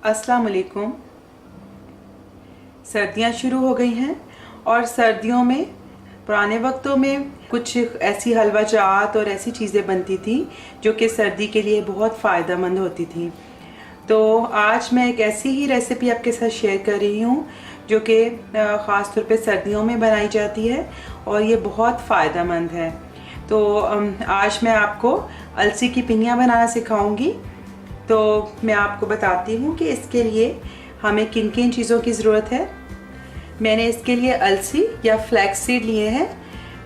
अस्सलाम वालेकुम। सर्दियाँ शुरू हो गई हैं और सर्दियों में पुराने वक्तों में कुछ ऐसी हलवा जात और ऐसी चीज़ें बनती थी जो कि सर्दी के लिए बहुत फ़ायदेमंद होती थी। तो आज मैं एक ऐसी ही रेसिपी आपके साथ शेयर कर रही हूँ जो कि ख़ास तौर पे सर्दियों में बनाई जाती है और ये बहुत फ़ायदेमंद है। तो आज मैं आपको अलसी की पिनिया बनाना सिखाऊंगी। तो मैं आपको बताती हूँ कि इसके लिए हमें किन किन चीज़ों की ज़रूरत है। मैंने इसके लिए अलसी या फ्लैक्स सीड लिए हैं।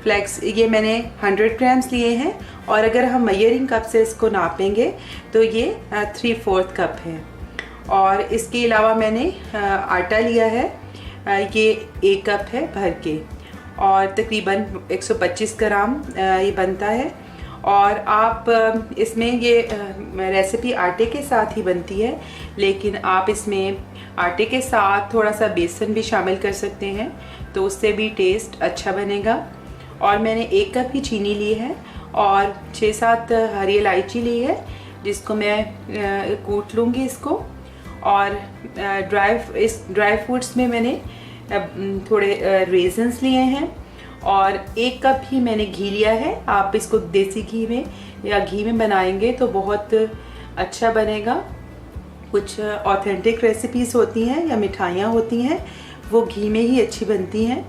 फ्लैक्स ये मैंने 100 ग्राम्स लिए हैं और अगर हम मेजरिंग कप से इसको नापेंगे तो ये 3/4 कप है। और इसके अलावा मैंने आटा लिया है, ये 1 कप है भर के और तकरीबन 125 ग्राम ये बनता है। और आप इसमें ये रेसिपी आटे के साथ ही बनती है, लेकिन आप इसमें आटे के साथ थोड़ा सा बेसन भी शामिल कर सकते हैं तो उससे भी टेस्ट अच्छा बनेगा। और मैंने 1 कप ही चीनी ली है और 6-7 हरी इलायची ली है जिसको मैं कूट लूँगी इसको। और ड्राई फ्रूट्स में मैंने थोड़े रेजन्स लिए हैं और 1 कप ही मैंने घी लिया है। आप इसको देसी घी में या घी में बनाएंगे तो बहुत अच्छा बनेगा। कुछ ऑथेंटिक रेसिपीज़ होती हैं या मिठाइयाँ होती हैं वो घी में ही अच्छी बनती हैं।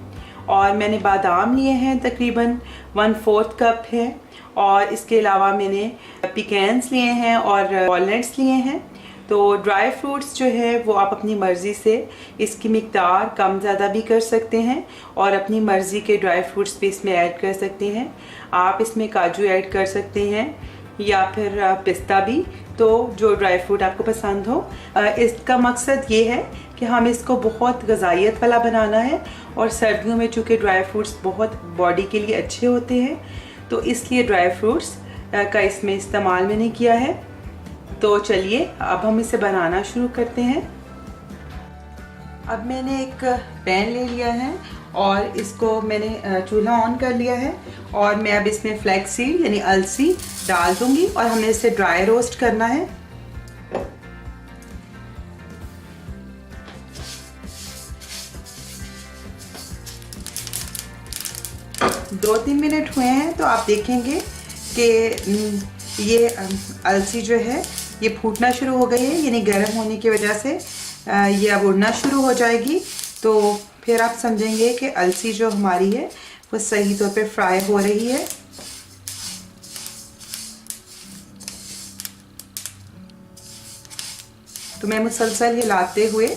और मैंने बादाम लिए हैं तकरीबन 1/4 कप है। और इसके अलावा मैंने पिकेन्स लिए हैं और वॉलनट्स लिए हैं। तो ड्राई फ्रूट्स जो है वो आप अपनी मर्ज़ी से इसकी मिक़दार कम ज़्यादा भी कर सकते हैं और अपनी मर्ज़ी के ड्राई फ्रूट्स भी इसमें ऐड कर सकते हैं। आप इसमें काजू ऐड कर सकते हैं या फिर पिस्ता भी, तो जो ड्राई फ्रूट आपको पसंद हो। इसका मकसद ये है कि हम इसको बहुत ग़िज़ाइयत वाला बनाना है और सर्दियों में चूँकि ड्राई फ्रूट्स बहुत बॉडी के लिए अच्छे होते हैं तो इसलिए ड्राई फ्रूट्स का इसमें इस्तेमाल मैंने किया है। तो चलिए अब हम इसे बनाना शुरू करते हैं। अब मैंने एक पैन ले लिया है और इसको मैंने चूल्हा ऑन कर लिया है और मैं अब इसमें फ्लैक्स सीड यानी अलसी डाल दूंगी और हमें इसे ड्राई रोस्ट करना है। दो 3 मिनट हुए हैं तो आप देखेंगे कि ये अलसी जो है ये फूटना शुरू हो गई है, यानी गर्म होने की वजह से ये अब उड़ना शुरू हो जाएगी। तो फिर आप समझेंगे कि अलसी जो हमारी है वो सही तौर पे फ्राई हो रही है। तो मैं मुसलसल हिलाते हुए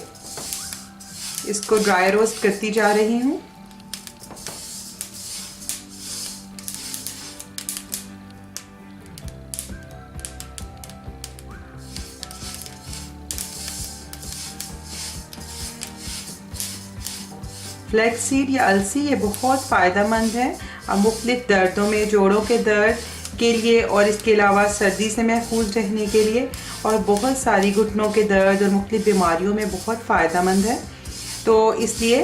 इसको ड्राई रोस्ट करती जा रही हूँ। फ्लैक्स सीड या अलसी ये बहुत फ़ायदेमंद है मुख्तलिफ़ दर्दों में, जोड़ों के दर्द के लिए और इसके अलावा सर्दी से महफूज रहने के लिए और बहुत सारी घुटनों के दर्द और मुख्तलिफ़ बीमारियों में बहुत फ़ायदेमंद है। तो इसलिए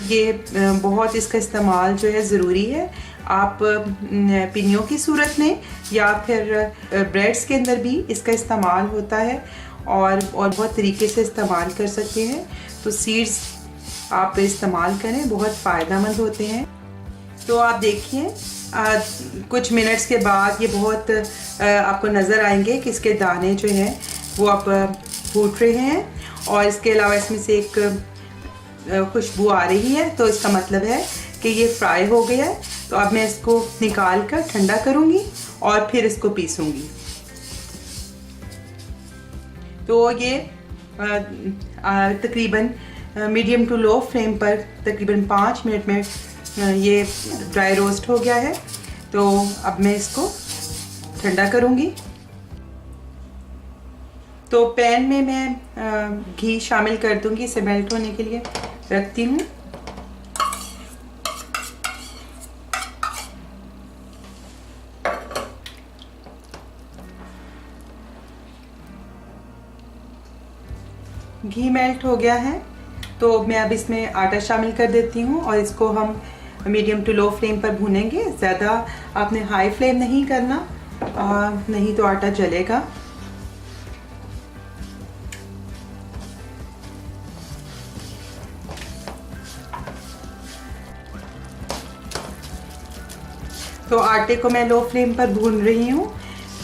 ये बहुत इसका इस्तेमाल जो है ज़रूरी है। आप पिनियों की सूरत में या फिर ब्रेड्स के अंदर भी इसका इस्तेमाल होता है और बहुत तरीके से इस्तेमाल कर सकते हैं। तो सीड्स आप इस्तेमाल करें, बहुत फ़ायदेमंद होते हैं। तो आप देखिए कुछ मिनट्स के बाद ये बहुत आपको नज़र आएंगे कि इसके दाने जो हैं वो आप फूट रहे हैं और इसके अलावा इसमें से एक खुशबू आ रही है, तो इसका मतलब है कि ये फ्राई हो गया है। तो अब मैं इसको निकाल कर ठंडा करूँगी और फिर इसको पीसूँगी। तो ये तकरीबन मीडियम टू लो फ्लेम पर तकरीबन 5 मिनट में ये ड्राई रोस्ट हो गया है। तो अब मैं इसको ठंडा करूँगी। तो पैन में मैं घी शामिल कर दूँगी, इसे मेल्ट होने के लिए रखती हूँ। घी मेल्ट हो गया है तो मैं अब इसमें आटा शामिल कर देती हूँ और इसको हम मीडियम टू लो फ्लेम पर भूनेंगे। ज़्यादा आपने हाई फ्लेम नहीं करना, नहीं तो आटा जलेगा। तो आटे को मैं लो फ्लेम पर भून रही हूँ।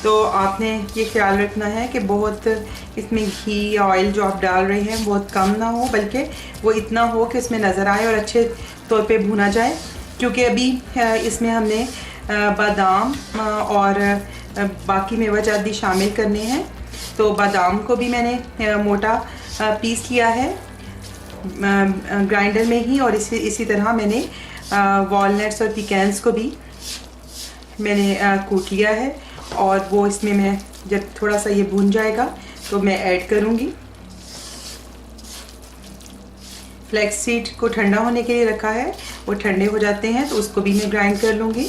तो आपने ये ख्याल रखना है कि बहुत इसमें घी या ऑयल जो आप डाल रहे हैं बहुत कम ना हो, बल्कि वो इतना हो कि इसमें नज़र आए और अच्छे तौर पे भुना जाए। क्योंकि अभी इसमें हमने बादाम और बाकी मेवाजात भी शामिल करने हैं। तो बादाम को भी मैंने मोटा पीस लिया है ग्राइंडर में ही, और इसी तरह मैंने वॉलनट्स और पिकैन्स को भी मैंने कूट लिया है। और वो इसमें मैं जब थोड़ा सा ये भून जाएगा तो मैं ऐड करूँगी। फ्लैक्स सीड को ठंडा होने के लिए रखा है, वो ठंडे हो जाते हैं तो उसको भी मैं ग्राइंड कर लूँगी।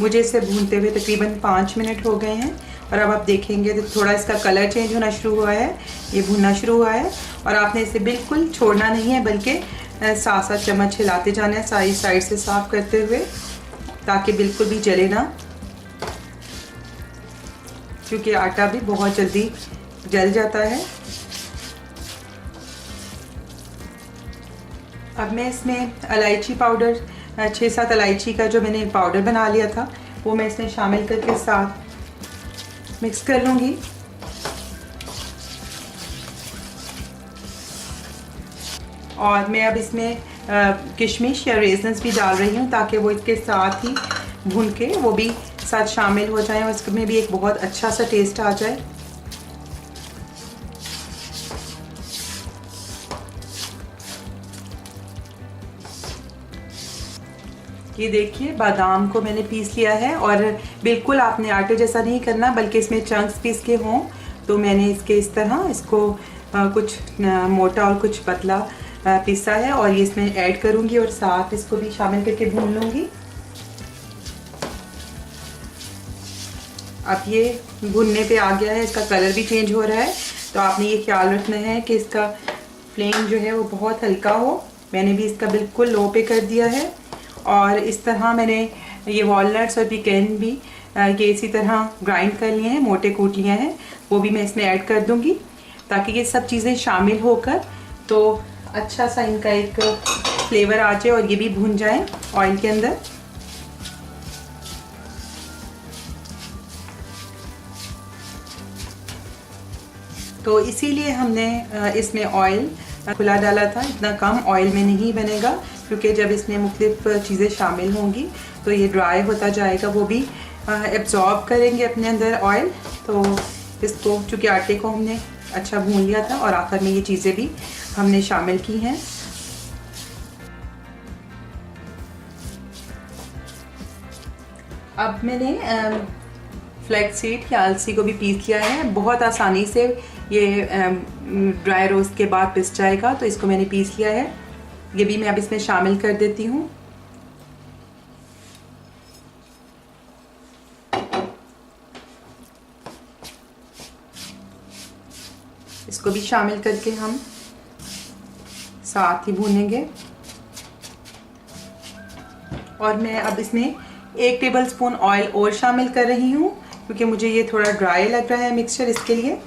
मुझे इसे भूनते हुए तकरीबन 5 मिनट हो गए हैं, और अब आप देखेंगे तो थोड़ा इसका कलर चेंज होना शुरू हुआ है, ये भुनना शुरू हुआ है। और आपने इसे बिल्कुल छोड़ना नहीं है, बल्कि साथ साथ चम्मच हिलाते जाना है सारी साइड से साफ करते हुए, ताकि बिल्कुल भी जले ना, क्योंकि आटा भी बहुत जल्दी जल जाता है। अब मैं इसमें इलायची पाउडर 6-7 इलायची का जो मैंने पाउडर बना लिया था वो मैं इसमें शामिल करके साथ मिक्स कर लूँगी। और मैं अब इसमें किशमिश या रेजन्स भी डाल रही हूँ, ताकि वो इसके साथ ही भून के वो भी साथ शामिल हो जाए और इसमें भी एक बहुत अच्छा सा टेस्ट आ जाए। ये देखिए बादाम को मैंने पीस लिया है, और बिल्कुल आपने आटे जैसा नहीं करना, बल्कि इसमें चंक्स पीस के हों। तो मैंने इसके इस तरह इसको कुछ मोटा और कुछ पतला पिसा है, और ये इसमें ऐड करूँगी और साथ इसको भी शामिल करके भून लूँगी। अब ये भुनने पे आ गया है, इसका कलर भी चेंज हो रहा है। तो आपने ये ख्याल रखना है कि इसका फ्लेम जो है वो बहुत हल्का हो। मैंने भी इसका बिल्कुल लो पे कर दिया है, और इस तरह मैंने ये वॉलनट्स और पिकैन भी ये इसी तरह ग्राइंड कर लिए हैं, मोटे कूट लिए हैं, वो भी मैं इसमें ऐड कर दूँगी, ताकि ये सब चीज़ें शामिल होकर तो अच्छा सा इनका एक फ्लेवर आ जाए और ये भी भुन जाए ऑयल के अंदर। तो इसीलिए हमने इसमें ऑयल खुला डाला था, इतना कम ऑयल में नहीं बनेगा, क्योंकि जब इसमें मुख्तलिफ चीज़ें शामिल होंगी तो ये ड्राई होता जाएगा, वो भी एब्जॉर्ब करेंगे अपने अंदर ऑयल। तो इसको चूँकि आटे को हमने अच्छा भून लिया था और आखिर में ये चीज़ें भी हमने शामिल की हैं। अब मैंने फ्लैक्स सीड या अलसी को भी पीस लिया है, बहुत आसानी से ये ड्राई रोस्ट के बाद पिस जाएगा, तो इसको मैंने पीस लिया है। ये भी मैं अब इसमें शामिल कर देती हूँ। इसको भी शामिल करके हम साथ ही भूनेंगे। और मैं अब इसमें 1 टेबलस्पून ऑयल और शामिल कर रही हूँ, क्योंकि मुझे ये थोड़ा ड्राई लग रहा है मिक्सचर, इसके लिए।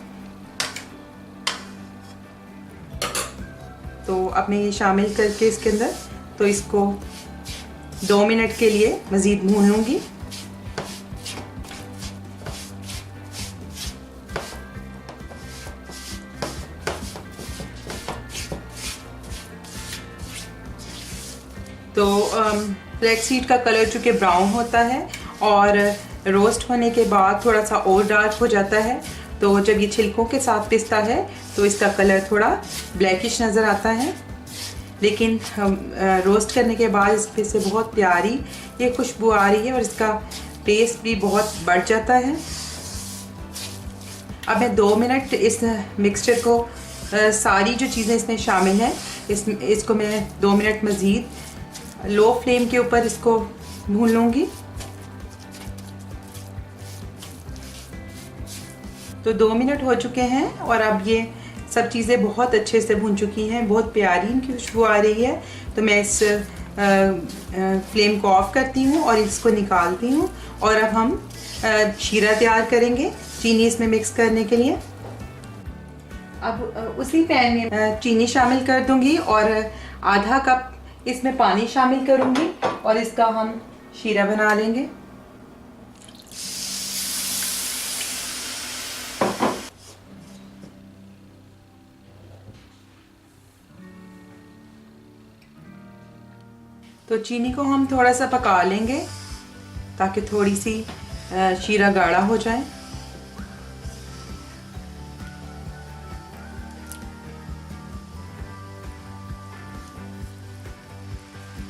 तो अब मैं ये शामिल करके इसके अंदर तो इसको 2 मिनट के लिए मज़ीद भून लूँगी। तो फ्लैक्स सीड का कलर चूँकि ब्राउन होता है और रोस्ट होने के बाद थोड़ा सा और डार्क हो जाता है, तो जब ये छिलकों के साथ पिसता है तो इसका कलर थोड़ा ब्लैकिश नज़र आता है। लेकिन रोस्ट करने के बाद इसमें से बहुत प्यारी ये खुशबू आ रही है और इसका टेस्ट भी बहुत बढ़ जाता है। अब मैं 2 मिनट इस मिक्सचर को सारी जो चीज़ें इसमें शामिल हैं इसको मैं 2 मिनट मज़ीद लो फ्लेम के ऊपर इसको भून लूँगी। तो 2 मिनट हो चुके हैं और अब ये सब चीज़ें बहुत अच्छे से भून चुकी हैं, बहुत प्यारी इनकी खुशबू आ रही है। तो मैं इस फ्लेम को ऑफ करती हूँ और इसको निकालती हूँ। और अब हम शीरा तैयार करेंगे चीनी इसमें मिक्स करने के लिए। अब उसी पैन में चीनी शामिल कर दूंगी और आधा कप इसमें पानी शामिल करूंगी और इसका हम शीरा बना लेंगे। तो चीनी को हम थोड़ा सा पका लेंगे ताकि थोड़ी सी शीरा गाढ़ा हो जाए।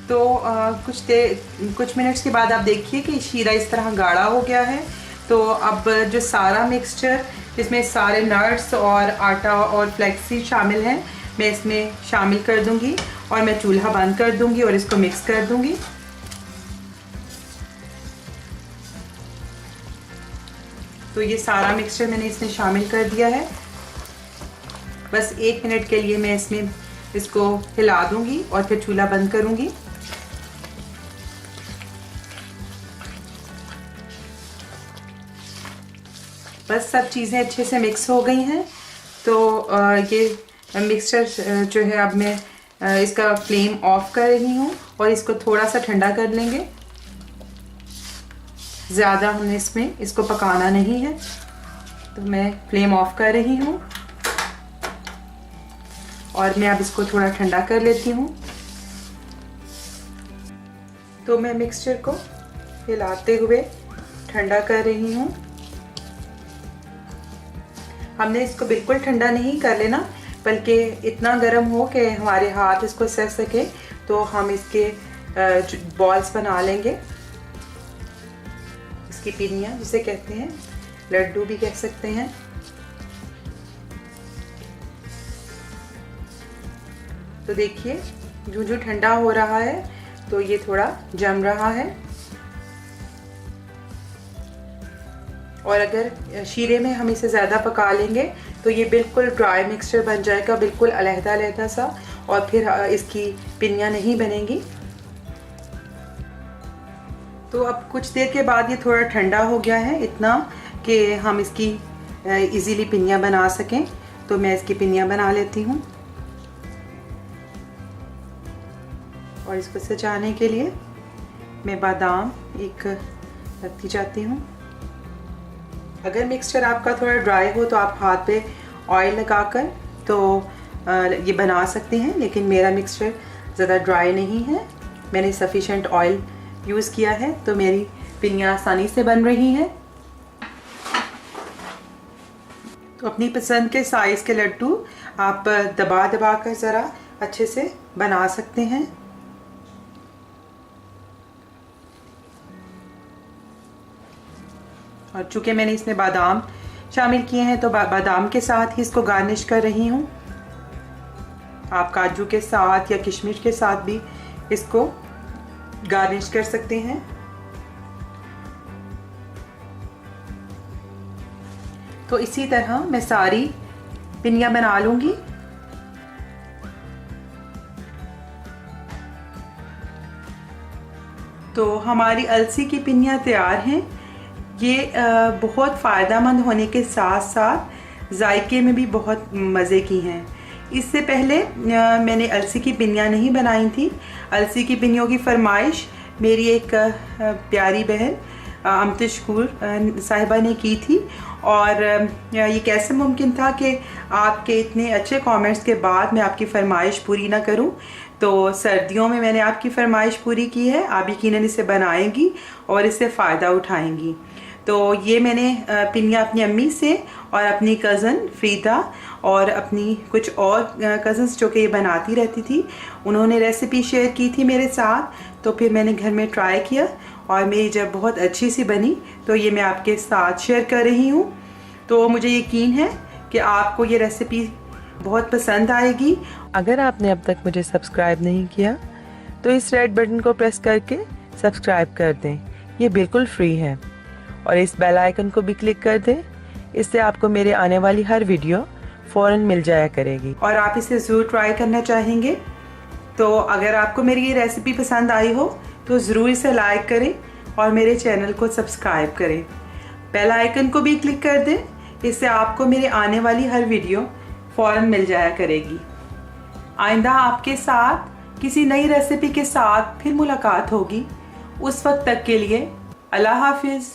तो कुछ मिनट्स के बाद आप देखिए कि शीरा इस तरह गाढ़ा हो गया है। तो अब जो सारा मिक्सचर जिसमें सारे नट्स और आटा और फ्लेक्सी शामिल हैं मैं इसमें शामिल कर दूंगी और मैं चूल्हा बंद कर दूंगी और इसको मिक्स कर दूंगी। तो ये सारा मिक्सचर मैंने इसमें शामिल कर दिया है। बस 1 मिनट के लिए मैं इसको हिला दूंगी और फिर चूल्हा बंद करूंगी। बस सब चीज़ें अच्छे से मिक्स हो गई हैं। तो ये मिक्सचर जो है अब मैं इसका फ्लेम ऑफ कर रही हूँ और इसको थोड़ा सा ठंडा कर लेंगे। ज़्यादा हमने इसको पकाना नहीं है। तो मैं फ्लेम ऑफ कर रही हूँ और मैं अब इसको थोड़ा ठंडा कर लेती हूँ। तो मैं मिक्सचर को हिलाते हुए ठंडा कर रही हूँ। हमने इसको बिल्कुल ठंडा नहीं कर लेना, बल्कि इतना गर्म हो कि हमारे हाथ इसको सह सके। तो हम इसके बॉल्स बना लेंगे, इसकी पिनियाँ जिसे कहते हैं, लड्डू भी कह सकते हैं। तो देखिए जो ठंडा हो रहा है तो ये थोड़ा जम रहा है। और अगर शीरे में हम इसे ज़्यादा पका लेंगे तो ये बिल्कुल ड्राई मिक्सचर बन जाएगा, बिल्कुल अलग-अलग सा, और फिर इसकी पिनियाँ नहीं बनेंगी। तो अब कुछ देर के बाद ये थोड़ा ठंडा हो गया है, इतना कि हम इसकी इजीली पिनियाँ बना सकें। तो मैं इसकी पिनियाँ बना लेती हूँ और इसको सजाने के लिए मैं बादाम एक रखती जाती हूँ। अगर मिक्सचर आपका थोड़ा ड्राई हो तो आप हाथ पे ऑयल लगाकर तो ये बना सकते हैं, लेकिन मेरा मिक्सचर ज़्यादा ड्राई नहीं है, मैंने सफिशेंट ऑयल यूज़ किया है, तो मेरी पिनियाँ आसानी से बन रही हैं। तो अपनी पसंद के साइज़ के लड्डू आप दबा दबा कर ज़रा अच्छे से बना सकते हैं। और चूँकि मैंने इसमें बादाम शामिल किए हैं तो बादाम के साथ ही इसको गार्निश कर रही हूँ। आप काजू के साथ या किशमिश के साथ भी इसको गार्निश कर सकते हैं। तो इसी तरह मैं सारी पिनियाँ बना लूँगी। तो हमारी अलसी की पिनियाँ तैयार हैं। ये बहुत फ़ायदेमंद होने के साथ साथ जायके में भी बहुत मज़े की हैं। इससे पहले मैंने अलसी की पिनियाँ नहीं बनाई थी। अलसी की पिनियों की फरमाइश मेरी एक प्यारी बहन अमतशकूर साहिबा ने की थी, और ये कैसे मुमकिन था कि आपके इतने अच्छे कमेंट्स के बाद मैं आपकी फरमाइश पूरी ना करूं। तो सर्दियों में मैंने आपकी फरमाइश पूरी की है। आप यकीनन इसे बनाएंगी और इससे फ़ायदा उठाएंगी। तो ये मैंने पिनियाँ अपनी अम्मी से और अपनी कज़न फ्रीदा और अपनी कुछ और कज़न्स जो कि ये बनाती रहती थी, उन्होंने रेसिपी शेयर की थी मेरे साथ। तो फिर मैंने घर में ट्राई किया और मेरी जब बहुत अच्छी सी बनी तो ये मैं आपके साथ शेयर कर रही हूँ। तो मुझे यकीन है कि आपको ये रेसिपी बहुत पसंद आएगी। अगर आपने अब तक मुझे सब्सक्राइब नहीं किया तो इस रेड बटन को प्रेस करके सब्सक्राइब कर दें, ये बिल्कुल फ्री है। और इस बेल आइकन को भी क्लिक कर दें, इससे आपको मेरे आने वाली हर वीडियो फ़ौरन मिल जाया करेगी। और आप इसे ज़रूर ट्राई करना चाहेंगे। तो अगर आपको मेरी ये रेसिपी पसंद आई हो तो ज़रूर इसे लाइक करें और मेरे चैनल को सब्सक्राइब करें। बेल आइकन को भी क्लिक कर दें, इससे आपको मेरे आने वाली हर वीडियो फ़ौरन मिल जाया करेगी। आइंदा आपके साथ किसी नई रेसिपी के साथ फिर मुलाकात होगी। उस वक्त तक के लिए अल्लाह हाफिज़।